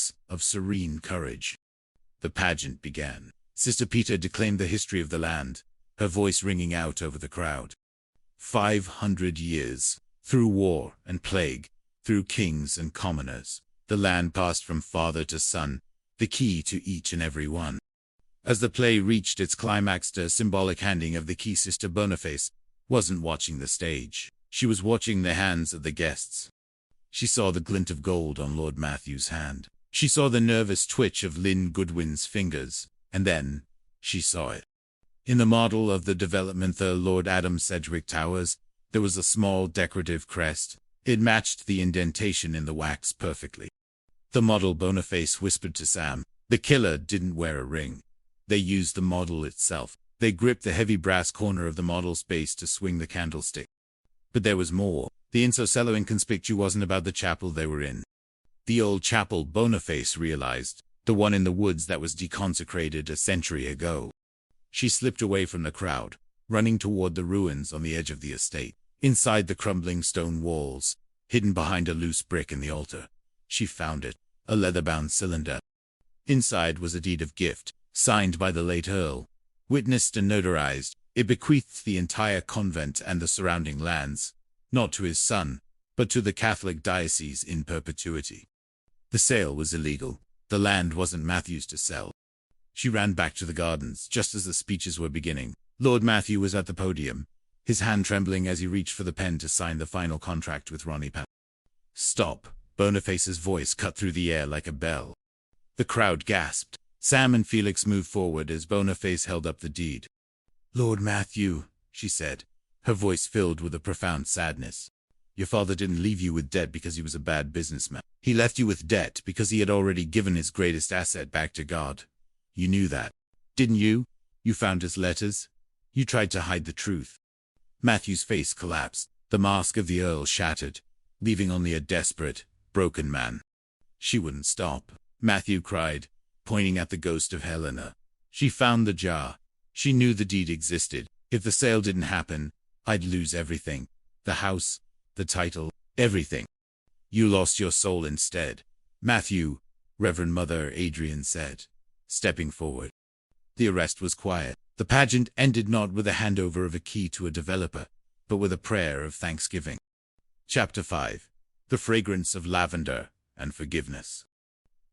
voice of serene courage. The pageant began. Sister Peter declaimed the history of the land, her voice ringing out over the crowd. 500 years, through war and plague, through kings and commoners, the land passed from father to son, the key to each and every one. As the play reached its climax, the symbolic handing of the key, Sister Boniface wasn't watching the stage. She was watching the hands of the guests. She saw the glint of gold on Lord Matthew's hand. She saw the nervous twitch of Lynn Goodwin's fingers, and then she saw it. In the model of the development, the Lord Adam Sedgwick Towers, there was a small decorative crest. It matched the indentation in the wax perfectly. The model, Boniface whispered to Sam. The killer didn't wear a ring. They used the model itself. They gripped the heavy brass corner of the model's base to swing the candlestick. But there was more. The insocello inconspicuous wasn't about the chapel they were in. The old chapel, Boniface realized, the one in the woods that was deconsecrated a century ago. She slipped away from the crowd, running toward the ruins on the edge of the estate. Inside the crumbling stone walls, hidden behind a loose brick in the altar, she found it, a leather-bound cylinder. Inside was a deed of gift, signed by the late Earl, witnessed and notarized. It bequeathed the entire convent and the surrounding lands, not to his son, but to the Catholic diocese in perpetuity. The sale was illegal. The land wasn't Matthew's to sell. She ran back to the gardens just as the speeches were beginning. Lord Matthew was at the podium, his hand trembling as he reached for the pen to sign the final contract with Ronnie Pan. "Stop!" Boniface's voice cut through the air like a bell. The crowd gasped. Sam and Felix moved forward as Boniface held up the deed. "Lord Matthew," she said, her voice filled with a profound sadness. "Your father didn't leave you with debt because he was a bad businessman. He left you with debt because he had already given his greatest asset back to God. You knew that, didn't you? You found his letters. You tried to hide the truth." Matthew's face collapsed. The mask of the Earl shattered, leaving only a desperate, broken man. "She wouldn't stop," Matthew cried, pointing at the ghost of Helena. "She found the jar. She knew the deed existed. If the sale didn't happen, I'd lose everything. The house, the title, everything. You lost your soul instead, Matthew," Reverend Mother Adrian said, stepping forward. The arrest was quiet. The pageant ended not with a handover of a key to a developer, but with a prayer of thanksgiving. Chapter 5. The Fragrance of Lavender and Forgiveness.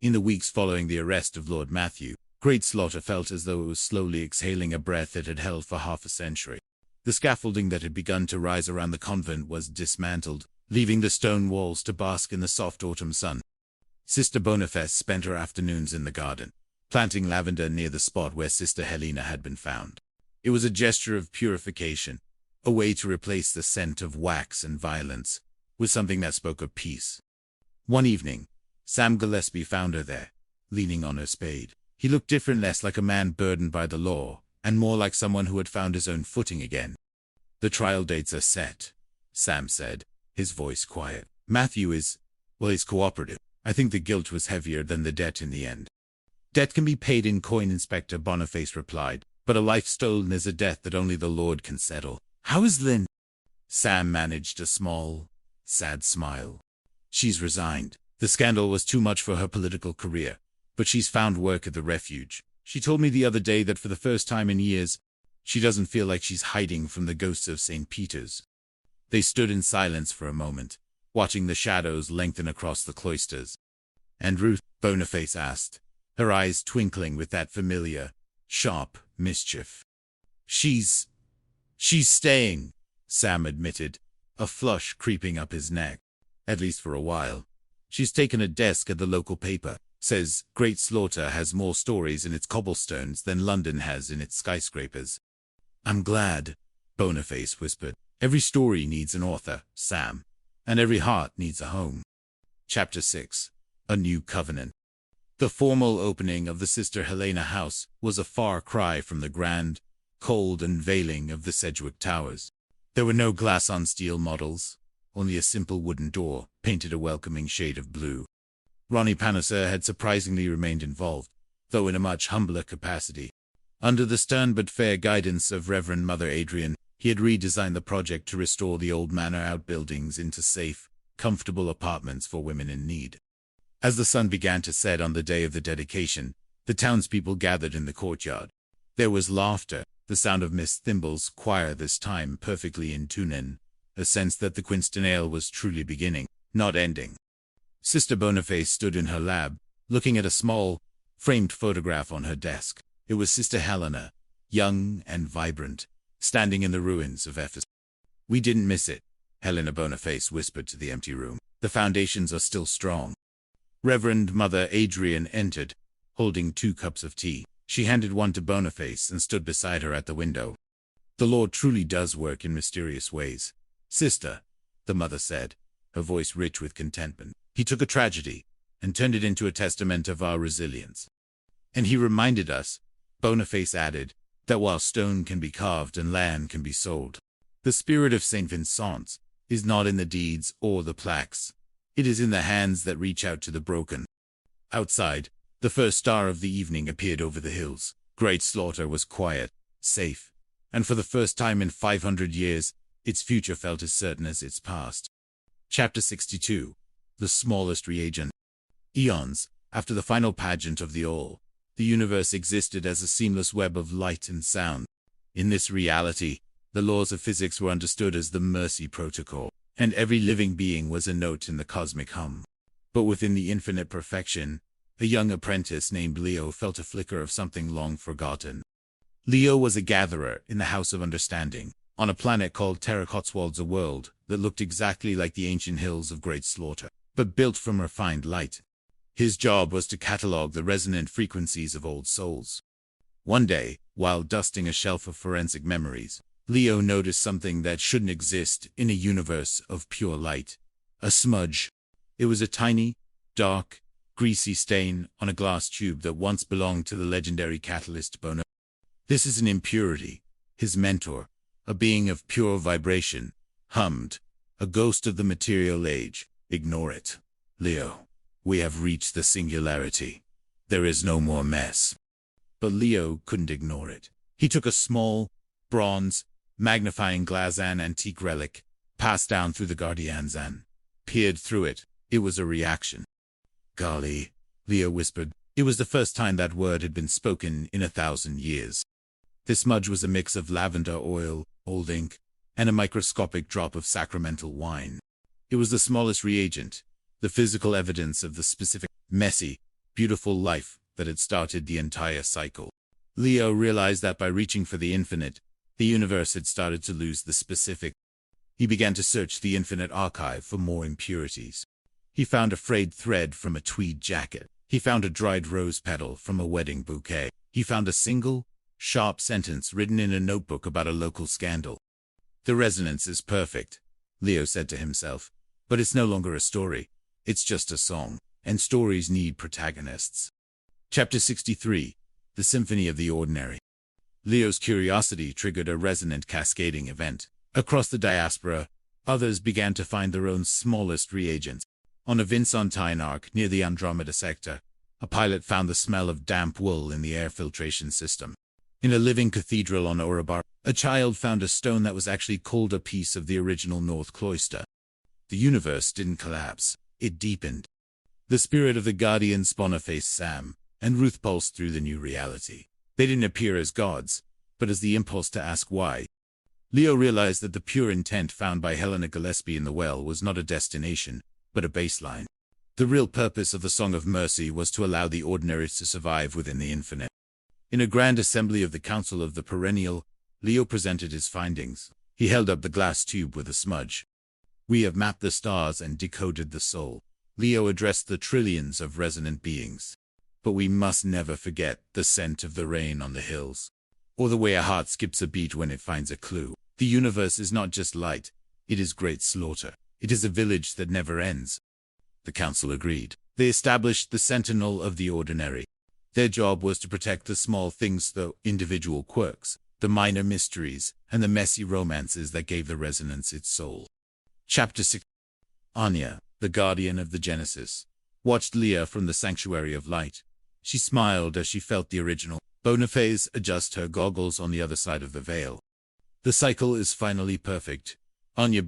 In the weeks following the arrest of Lord Matthew, Great Slaughter felt as though it was slowly exhaling a breath it had held for half a century. The scaffolding that had begun to rise around the convent was dismantled, leaving the stone walls to bask in the soft autumn sun. Sister Boniface spent her afternoons in the garden, planting lavender near the spot where Sister Helena had been found. It was a gesture of purification, a way to replace the scent of wax and violence with something that spoke of peace. One evening, Sam Gillespie found her there, leaning on her spade. He looked different, less like a man burdened by the law, and more like someone who had found his own footing again. "The trial dates are set," Sam said, his voice quiet. "Matthew is, well, he's cooperative. I think the guilt was heavier than the debt in the end." "Debt can be paid in coin," Inspector Boniface replied, "but a life stolen is a debt that only the Lord can settle." "How is Lynn?" Sam managed a small, sad smile. "She's resigned. The scandal was too much for her political career, but she's found work at the refuge. She told me the other day that for the first time in years, she doesn't feel like she's hiding from the ghosts of St. Peter's." They stood in silence for a moment, watching the shadows lengthen across the cloisters. "And Ruth?" Boniface asked, her eyes twinkling with that familiar, sharp mischief. She's staying," Sam admitted, a flush creeping up his neck. "At least for a while. She's taken a desk at the local paper. Says Great Slaughter has more stories in its cobblestones than London has in its skyscrapers." "I'm glad," Boniface whispered. "Every story needs an author, Sam, and every heart needs a home." Chapter 6. A New Covenant. The formal opening of the Sister Helena house was a far cry from the grand, cold unveiling of the Sedgwick Towers. There were no glass-on-steel models, only a simple wooden door, painted a welcoming shade of blue. Ronnie Palliser had surprisingly remained involved, though in a much humbler capacity. Under the stern but fair guidance of Reverend Mother Adrian, he had redesigned the project to restore the old manor outbuildings into safe, comfortable apartments for women in need. As the sun began to set on the day of the dedication, the townspeople gathered in the courtyard. There was laughter, the sound of Miss Thimble's choir this time perfectly in tune, a sense that the Quinston Ale was truly beginning, not ending. Sister Boniface stood in her lab, looking at a small, framed photograph on her desk. It was Sister Helena, young and vibrant, standing in the ruins of Ephesus. "We didn't miss it," Helena Boniface whispered to the empty room. "The foundations are still strong." Reverend Mother Adrian entered, holding 2 cups of tea. She handed one to Boniface and stood beside her at the window. "The Lord truly does work in mysterious ways, Sister," the mother said, her voice rich with contentment. "He took a tragedy and turned it into a testament of our resilience. And he reminded us," Boniface added, "that while stone can be carved and land can be sold, the spirit of St. Vincent is not in the deeds or the plaques. It is in the hands that reach out to the broken." Outside, the first star of the evening appeared over the hills. Great Slaughter was quiet, safe, and for the first time in 500 years, its future felt as certain as its past. Chapter 62. The Smallest Reagent. Eons after the final pageant of the All, the universe existed as a seamless web of light and sound. In this reality, the laws of physics were understood as the Mercy Protocol, and every living being was a note in the cosmic hum. But within the infinite perfection, a young apprentice named Leo felt a flicker of something long forgotten. Leo was a gatherer in the House of Understanding, on a planet called Terra Cotswolds, a world that looked exactly like the ancient hills of Great Slaughter, but built from refined light. His job was to catalog the resonant frequencies of old souls. One day, while dusting a shelf of forensic memories, Leo noticed something that shouldn't exist in a universe of pure light. A smudge. It was a tiny, dark, greasy stain on a glass tube that once belonged to the legendary catalyst Bono. "This is an impurity," his mentor, a being of pure vibration, hummed, "a ghost of the material age. Ignore it, Leo. We have reached the singularity. There is no more mess." But Leo couldn't ignore it. He took a small, bronze, magnifying glass and antique relic, passed down through the guardians and peered through it. It was a reaction. "Golly," Leo whispered. It was the first time that word had been spoken in 1,000 years. This smudge was a mix of lavender oil, old ink, and a microscopic drop of sacramental wine. It was the smallest reagent, the physical evidence of the specific, messy, beautiful life that had started the entire cycle. Leo realized that by reaching for the infinite, the universe had started to lose the specific. He began to search the infinite archive for more impurities. He found a frayed thread from a tweed jacket. He found a dried rose petal from a wedding bouquet. He found a single, sharp sentence written in a notebook about a local scandal. "The resonance is perfect," Leo said to himself, "but it's no longer a story. It's just a song, and stories need protagonists." Chapter 63. The Symphony of the Ordinary. Leo's curiosity triggered a resonant cascading event. Across the diaspora, others began to find their own smallest reagents. On a Vincentine arc near the Andromeda sector, a pilot found the smell of damp wool in the air filtration system. In a living cathedral on Orobar, a child found a stone that was actually called a piece of the original North Cloister. The universe didn't collapse, it deepened. The spirit of the guardians Boniface, Sam, and Ruth pulsed through the new reality. They didn't appear as gods, but as the impulse to ask why. Leo realized that the pure intent found by Helena Gillespie in the well was not a destination, but a baseline. The real purpose of the Song of Mercy was to allow the ordinaries to survive within the infinite. In a grand assembly of the Council of the Perennial, Leo presented his findings. He held up the glass tube with a smudge. "We have mapped the stars and decoded the soul." Leo addressed the trillions of resonant beings. "But we must never forget the scent of the rain on the hills, or the way a heart skips a beat when it finds a clue. The universe is not just light, it is Great Slaughter. It is a village that never ends." The council agreed. They established the Sentinel of the Ordinary. Their job was to protect the small things, the individual quirks, the minor mysteries, and the messy romances that gave the resonance its soul. Chapter 6. Anya, the guardian of the Genesis, watched Leah from the Sanctuary of Light. She smiled as she felt the original. Boniface adjust her goggles on the other side of the veil. "The cycle is finally perfect," Anya